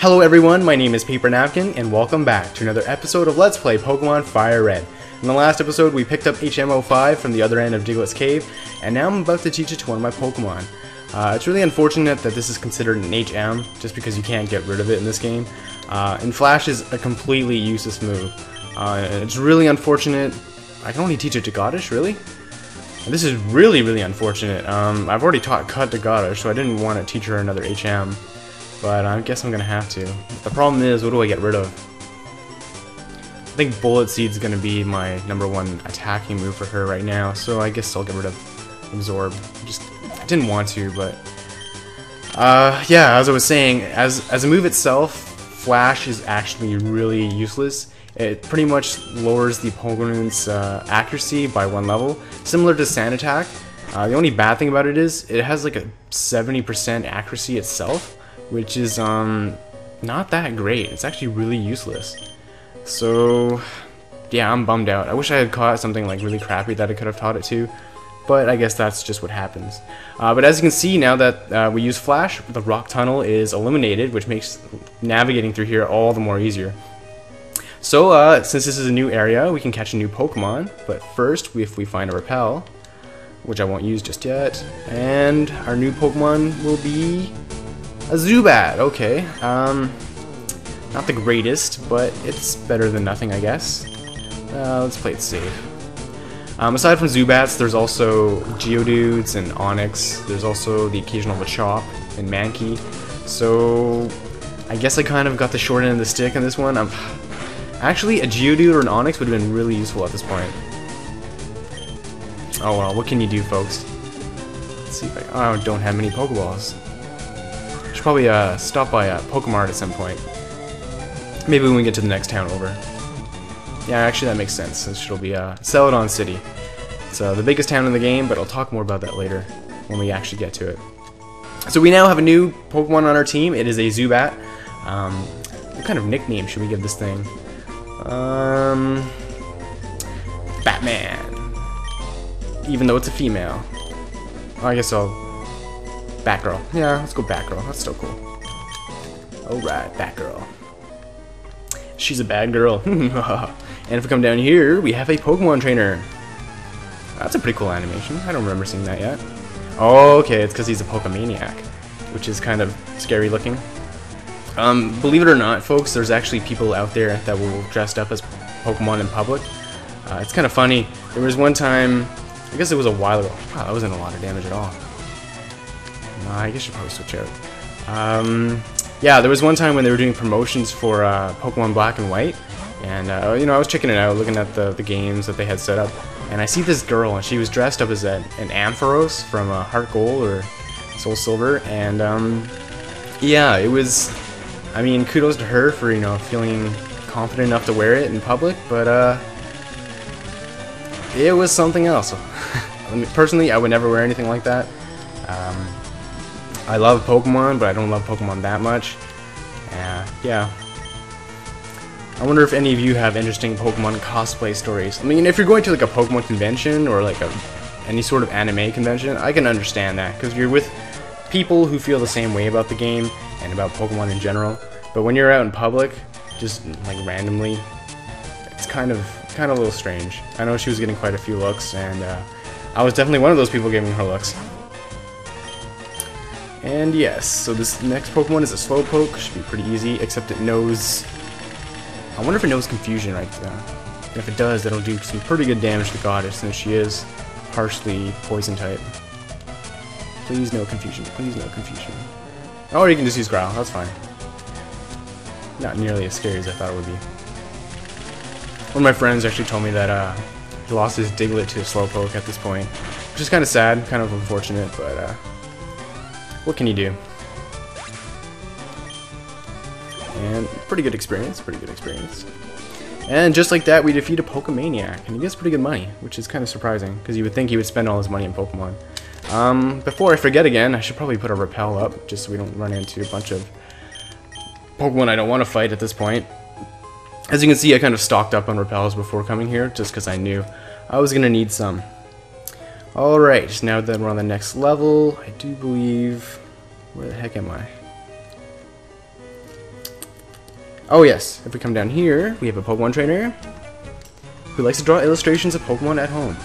Hello everyone, my name is PaperNapkin, and welcome back to another episode of Let's Play Pokémon FireRed. In the last episode, we picked up HM05 from the other end of Diglett's Cave, and now I'm about to teach it to one of my Pokémon. It's really unfortunate that this is considered an HM, just because you can't get rid of it in this game. And Flash is a completely useless move. It's really unfortunate. I can only teach it to Goddish, really? And this is really unfortunate. I've already taught Cut to Goddish, so I didn't want to teach her another HM. But I guess I'm gonna have to. The problem is, what do I get rid of? I think Bullet Seed's gonna be my #1 attacking move for her right now, so I guess I'll get rid of Absorb. I didn't want to, but yeah, as I was saying, as a move itself, Flash is actually really useless. It pretty much lowers the opponent's accuracy by 1 level, similar to Sand Attack. The only bad thing about it is it has like a 70% accuracy itself, which is not that great. It's actually really useless. So yeah, I'm bummed out. I wish I had caught something like really crappy that I could have taught it to, but I guess that's just what happens. But as you can see, now that we use Flash, the rock tunnel is eliminated, which makes navigating through here all the more easier. So since this is a new area, we can catch a new Pokemon, but first, if we find a Repel, which I won't use just yet, and our new Pokemon will be a Zubat. Okay, not the greatest, but it's better than nothing, I guess. Let's play it safe. Aside from Zubats, there's also Geodudes and Onix. There's also the occasional Machop and Mankey. So I guess I kind of got the short end of the stick on this one. Actually, a Geodude or an Onix would have been really useful at this point. Oh well, what can you do, folks? Let's see if I don't have many Pokeballs. Should probably stop by Pokemart at some point. Maybe when we get to the next town over. Yeah, actually that makes sense, since it'll be Celadon City. It's the biggest town in the game, but I'll talk more about that later when we actually get to it. So we now have a new Pokemon on our team. It is a Zubat. What kind of nickname should we give this thing? Batman. Even though it's a female. I guess I'll... Batgirl. Yeah, let's go Batgirl. That's still cool. Alright, Batgirl. She's a bad girl. And if we come down here, we have a Pokemon trainer. That's a pretty cool animation. I don't remember seeing that yet. Oh, okay, it's because he's a Pokemaniac, which is kind of scary looking. Believe it or not, folks, there's actually people out there that will dress up as Pokemon in public. It's kind of funny. There was one time, I guess it was a while ago. Wow, that wasn't a lot of damage at all. I guess I should probably switch out. Yeah, there was one time when they were doing promotions for Pokemon Black and White, and you know, I was checking it out, looking at the games that they had set up, and I see this girl, and she was dressed up as an Ampharos from Heart Gold or Soul Silver, and yeah, it was. I mean, kudos to her for, you know, feeling confident enough to wear it in public, but it was something else. I mean, personally, I would never wear anything like that. I love Pokemon, but I don't love Pokemon that much. Yeah. I wonder if any of you have interesting Pokemon cosplay stories. I mean, if you're going to like a Pokemon convention or like any sort of anime convention, I can understand that, because you're with people who feel the same way about the game and about Pokemon in general. But when you're out in public, just like randomly, it's kind of a little strange. I know she was getting quite a few looks, and I was definitely one of those people giving her looks. And yes, so this next Pokemon is a Slowpoke. Should be pretty easy, except it knows... I wonder if it knows Confusion right now. And if it does, that'll do some pretty good damage to Goddish, since she is partially Poison type. Please no Confusion. Please no Confusion. Or you can just use Growl. That's fine. Not nearly as scary as I thought it would be. One of my friends actually told me that he lost his Diglett to a Slowpoke at this point, which is kind of sad, kind of unfortunate, but what can you do? And pretty good experience, And just like that, we defeat a Pokemaniac, and he gets pretty good money, which is kind of surprising, because you would think he would spend all his money in Pokemon. Before I forget again, I should probably put a Repel up, just so we don't run into a bunch of Pokemon I don't want to fight at this point. As you can see, I kind of stocked up on Repels before coming here, just because I knew I was going to need some. Alright, now that we're on the next level, I do believe... Where the heck am I? Oh yes, if we come down here, we have a Pokemon trainer who likes to draw illustrations of Pokemon at home.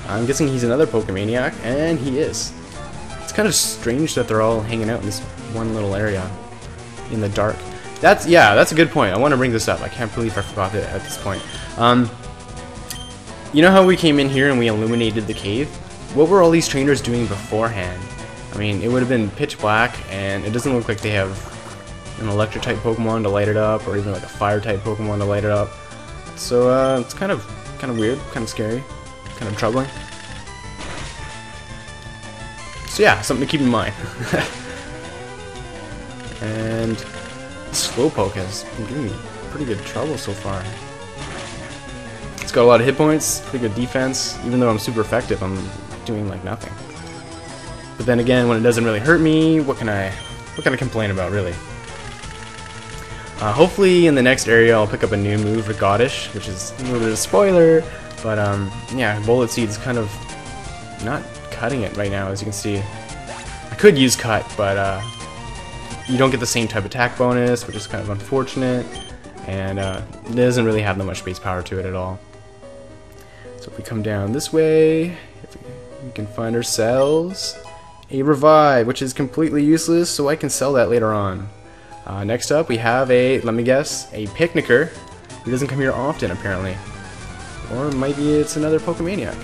I'm guessing he's another Pokemaniac, and he is. It's kind of strange that they're all hanging out in this one little area in the dark. That's a good point. I want to bring this up. I can't believe I forgot it at this point. You know how we came in here and we illuminated the cave? What were all these trainers doing beforehand? I mean, it would have been pitch black, and it doesn't look like they have an electric type Pokemon to light it up, or even like a fire type Pokemon to light it up. So it's kind of weird, kind of scary, kind of troubling. So yeah, something to keep in mind. And Slowpoke has been giving me pretty good trouble so far. It's got a lot of hit points, pretty good defense. Even though I'm super effective, I'm doing like nothing. But then again, when it doesn't really hurt me, what can I complain about, really? Hopefully in the next area I'll pick up a new move for Goddish, which is a little bit of a spoiler, but yeah, Bullet Seed's kind of not cutting it right now, as you can see. I could use Cut, but you don't get the same type of attack bonus, which is kind of unfortunate, and it doesn't really have that much base power to it at all. So if we come down this way, we can find ourselves a Revive, which is completely useless, so I can sell that later on. Next up, we have let me guess, a Picnicker, who doesn't come here often, apparently. Or maybe it's another Pokemaniac.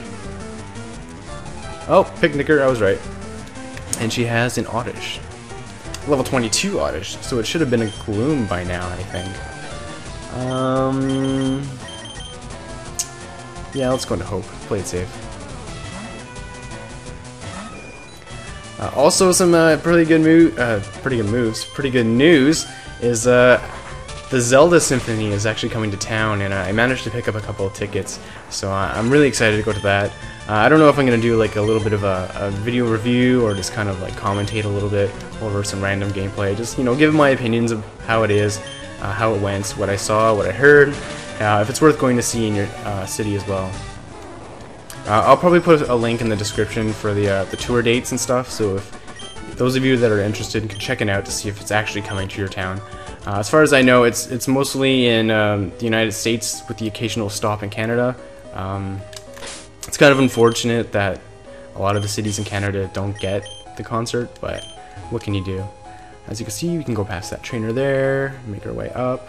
Oh, Picnicker, I was right. And she has an Oddish. Level 22 Oddish, so it should have been a Gloom by now, I think. Yeah, let's go into Hope. Play it safe. Also, some pretty good news is the Zelda Symphony is actually coming to town, and I managed to pick up a couple of tickets, so I'm really excited to go to that. I don't know if I'm gonna do like a little bit of a video review or just kind of like commentate a little bit over some random gameplay. Just, you know, give my opinions of how it is, how it went, what I saw, what I heard, if it's worth going to see in your city as well. I'll probably put a link in the description for the tour dates and stuff, so if those of you that are interested can check it out to see if it's actually coming to your town. As far as I know, it's mostly in the United States with the occasional stop in Canada. It's kind of unfortunate that a lot of the cities in Canada don't get the concert, but what can you do? As you can see, we can go past that trainer there, make our way up.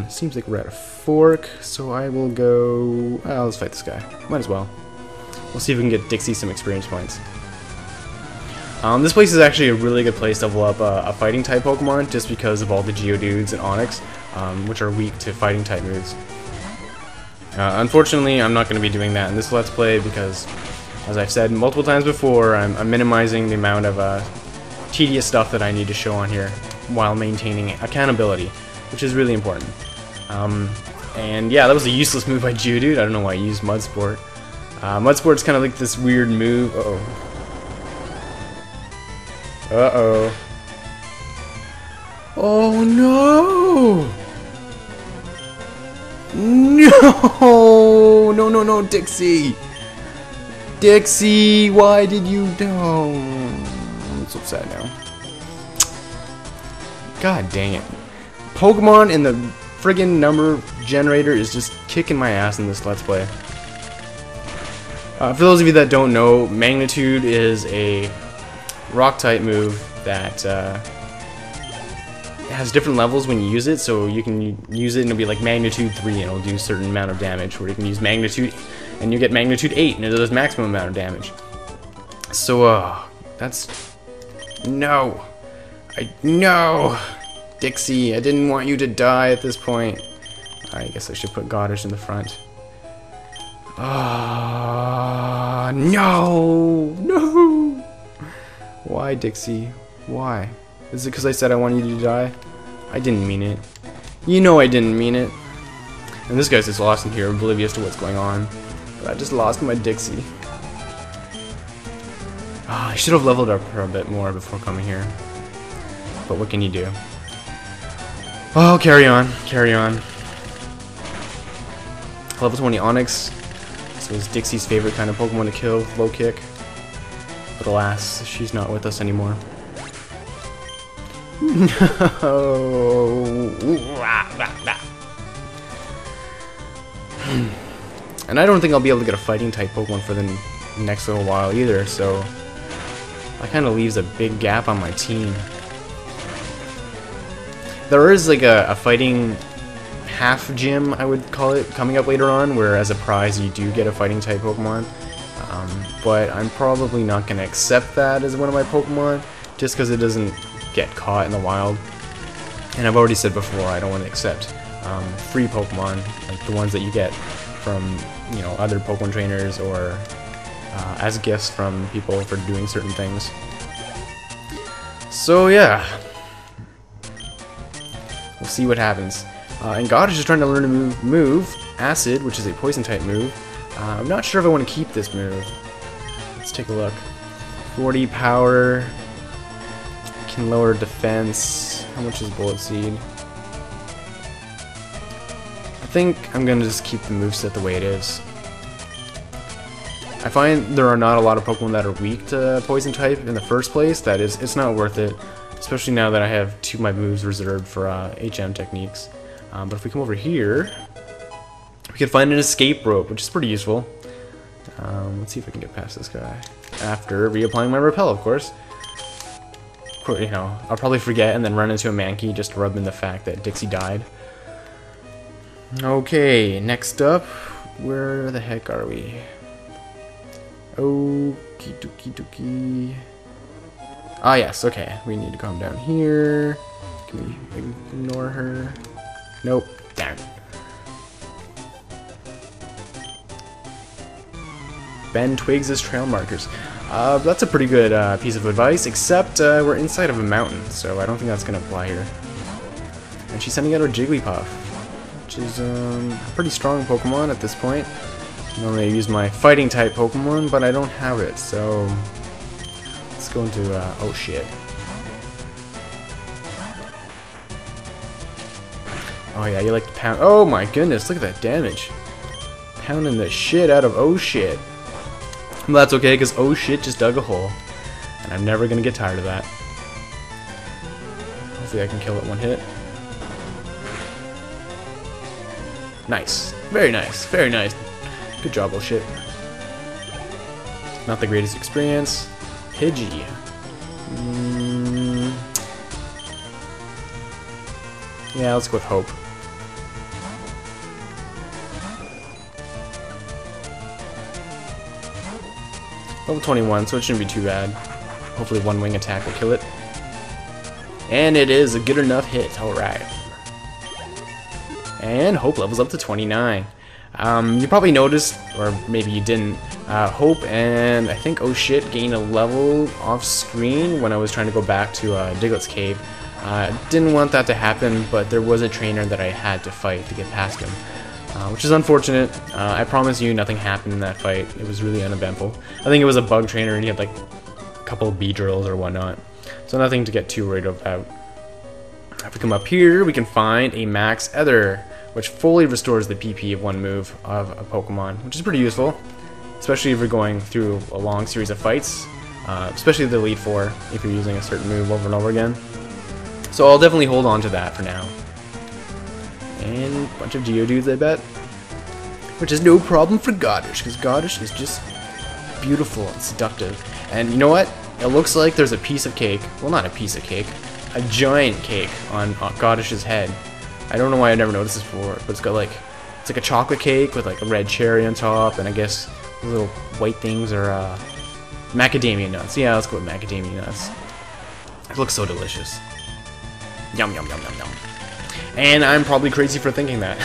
Seems like we're at a fork, so I will go... let's fight this guy. Might as well. We'll see if we can get Dixie some experience points. This place is actually a really good place to level up a fighting type Pokemon, just because of all the Geodudes and Onix, which are weak to fighting type moves. Unfortunately, I'm not going to be doing that in this Let's Play because, as I've said multiple times before, I'm minimizing the amount of tedious stuff that I need to show on here while maintaining accountability, which is really important. And yeah, that was a useless move by Geodude. I don't know why I used Mudsport. Mudsport's kind of like this weird move. Uh-oh. Oh no! No! No, no, no, Dixie! Dixie, why did you... No. I'm so sad now. God dang it. Pokemon and the friggin' number generator is just kicking my ass in this Let's Play. For those of you that don't know, Magnitude is a rock-type move that has different levels when you use it, so you can use it and it'll be like Magnitude 3 and it'll do a certain amount of damage, or you can use Magnitude and you get Magnitude 8 and it does maximum amount of damage. So, that's... No! No! Dixie, I didn't want you to die at this point. I guess I should put Goddish in the front. No! No! Why, Dixie? Why? Is it because I said I wanted you to die? I didn't mean it. You know I didn't mean it. And this guy's just lost in here, oblivious to what's going on. But I just lost my Dixie. I should have leveled up her a bit more before coming here. But what can you do? Oh, carry on. Carry on. Level 20 Onix. So it's Dixie's favorite kind of Pokemon to kill, low kick. But alas, she's not with us anymore. And I don't think I'll be able to get a fighting type Pokemon for the next little while either, so that kind of leaves a big gap on my team. There is like a fighting half gym, I would call it, coming up later on, where as a prize you do get a fighting type Pokemon. But I'm probably not going to accept that as one of my Pokemon, just because it doesn't get caught in the wild. And I've already said before, I don't want to accept free Pokemon, like the ones that you get from, you know, other Pokemon trainers or as gifts from people for doing certain things. So yeah, we'll see what happens. And God is just trying to learn a move Acid, which is a poison type move. I'm not sure if I want to keep this move. Let's take a look. 40 power, can lower defense. How much is Bullet Seed? I think I'm gonna just keep the moveset the way it is. I find there are not a lot of Pokemon that are weak to poison type in the first place. That is, it's not worth it, especially now that I have 2 of my moves reserved for HM techniques. But if we come over here, we can find an escape rope, which is pretty useful. Let's see if I can get past this guy. After reapplying my repel, of course. You know, I'll probably forget and then run into a Mankey just to rub in the fact that Dixie died. Okay, next up, where the heck are we? Okie dokie dokie. Ah yes, okay, we need to calm down here. Can we ignore her? Nope, darn. Ben Twigs' trail markers. That's a pretty good piece of advice, except we're inside of a mountain, so I don't think that's going to apply here. And she's sending out her Jigglypuff, which is a pretty strong Pokemon at this point. Normally I use my fighting type Pokemon, but I don't have it, so let's go into, oh shit. Oh yeah, you like to pound. Oh my goodness, look at that damage. Pounding the shit out of oh shit. Well, that's okay, because oh shit just dug a hole. And I'm never going to get tired of that. Hopefully I can kill it one hit. Nice. Very nice. Very nice. Good job, oh shit. Not the greatest experience. Pidgey. Yeah, let's go with Hope. Level 21, so it shouldn't be too bad. Hopefully one wing attack will kill it. And it is a good enough hit, alright. And Hope levels up to 29. You probably noticed, or maybe you didn't, Hope and I think oh shit gained a level off screen when I was trying to go back to Diglett's cave. Didn't want that to happen, but there was a trainer that I had to fight to get past him. Which is unfortunate. I promise you nothing happened in that fight. It was really uneventful. I think it was a bug trainer and he had like a couple of B-drills or whatnot. So nothing to get too worried about. If we come up here, we can find a Max Ether, which fully restores the PP of one move of a Pokemon, which is pretty useful. Especially if you're going through a long series of fights. Especially the Elite Four, if you're using a certain move over and over again. So I'll definitely hold on to that for now. And a bunch of Geodudes, I bet. Which is no problem for Goddish, because Goddish is just beautiful and seductive. And you know what? It looks like there's a piece of cake. Well, not a piece of cake. A giant cake on Goddish's head. I don't know why I never noticed this before, but it's got like... It's like a chocolate cake with like a red cherry on top, and I guess the little white things are macadamia nuts. Yeah, let's go with macadamia nuts. It looks so delicious. Yum, yum, yum, yum, yum. And I'm probably crazy for thinking that.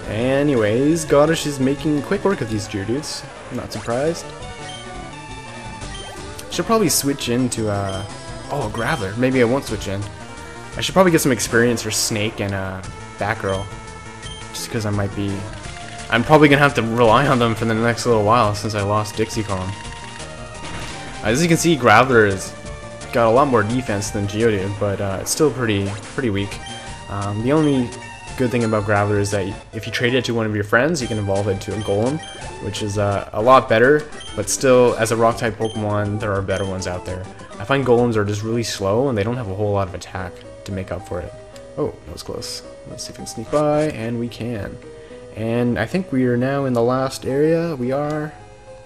Anyways, Goddish is making quick work of these Geodudes. I'm not surprised. Should probably switch into, oh, Graveler. Maybe I won't switch in. I should probably get some experience for Snake and, Batgirl. Just because I might be... I'm probably going to have to rely on them for the next little while since I lost Dixie Kong. As you can see, Graveler is... got a lot more defense than Geodude, but it's still pretty weak. The only good thing about Graveler is that if you trade it to one of your friends, you can evolve it to a Golem, which is a lot better, but still, as a Rock-type Pokemon, there are better ones out there. I find Golems are just really slow, and they don't have a whole lot of attack to make up for it. Oh, that was close. Let's see if we can sneak by, and we can. And I think we are now in the last area. We are.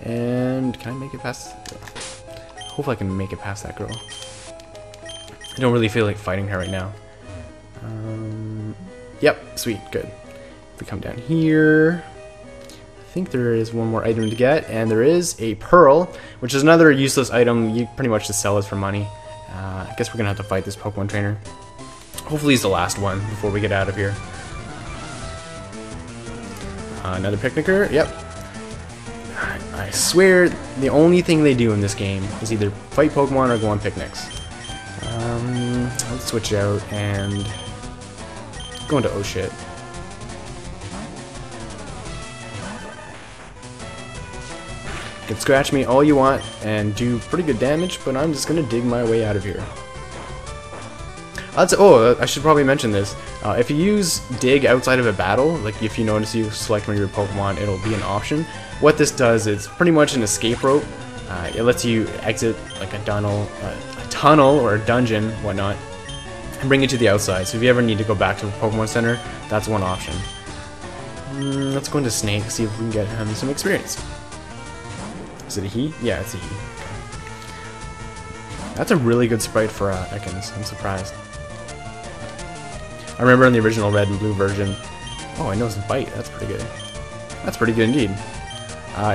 And can I make it past? Hopefully I can make it past that girl. I don't really feel like fighting her right now. Yep, sweet, good. If we come down here, I think there is one more item to get, and there is a pearl, which is another useless item. You pretty much just sell it for money. I guess we're gonna have to fight this Pokemon trainer. Hopefully he's the last one before we get out of here. Another picnicker, yep. I swear the only thing they do in this game is either fight Pokemon or go on picnics. Let's switch out and go into oh shit. You can scratch me all you want and do pretty good damage, but I'm just gonna dig my way out of here. Oh, I should probably mention this. If you use dig outside of a battle, like if you notice you select one of your Pokemon, it'll be an option. What this does is pretty much an escape rope. It lets you exit like a tunnel or a dungeon, whatnot, and bring you to the outside. So if you ever need to go back to a Pokemon Center, that's one option. Let's go into Snake, see if we can get him some experience. Is it a he? Yeah, it's a he. That's a really good sprite for Ekans. I'm surprised. I remember in the original Red and Blue version. Oh, I know some bite. That's pretty good. That's pretty good indeed.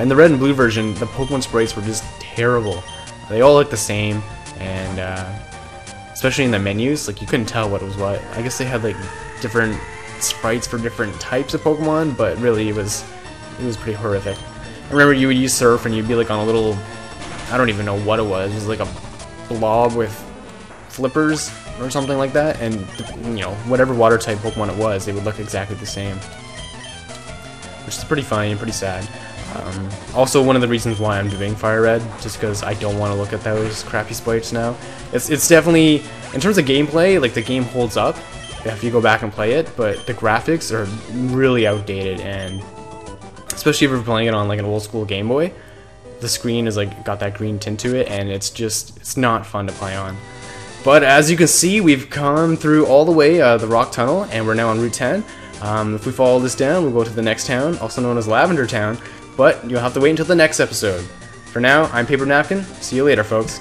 In the Red and Blue version, the Pokemon sprites were just terrible. They all looked the same, and especially in the menus, like you couldn't tell what was what. I guess they had like different sprites for different types of Pokemon, but really it was pretty horrific. I remember you would use Surf and you'd be like on a little, I don't even know what it was. It was like a blob with flippers or something like that, and you know, whatever water type Pokemon it was, they would look exactly the same, which is pretty funny and pretty sad. Also, one of the reasons why I'm doing FireRed, just because I don't want to look at those crappy sprites now. It's definitely, in terms of gameplay, like the game holds up if you go back and play it, but the graphics are really outdated, and especially if you're playing it on like an old school Game Boy, the screen is like got that green tint to it, and it's not fun to play on. But as you can see, we've come through all the way the Rock Tunnel, and we're now on Route 10. If we follow this down, we'll go to the next town, also known as Lavender Town, but you'll have to wait until the next episode. For now, I'm PaperNapkin. See you later, folks.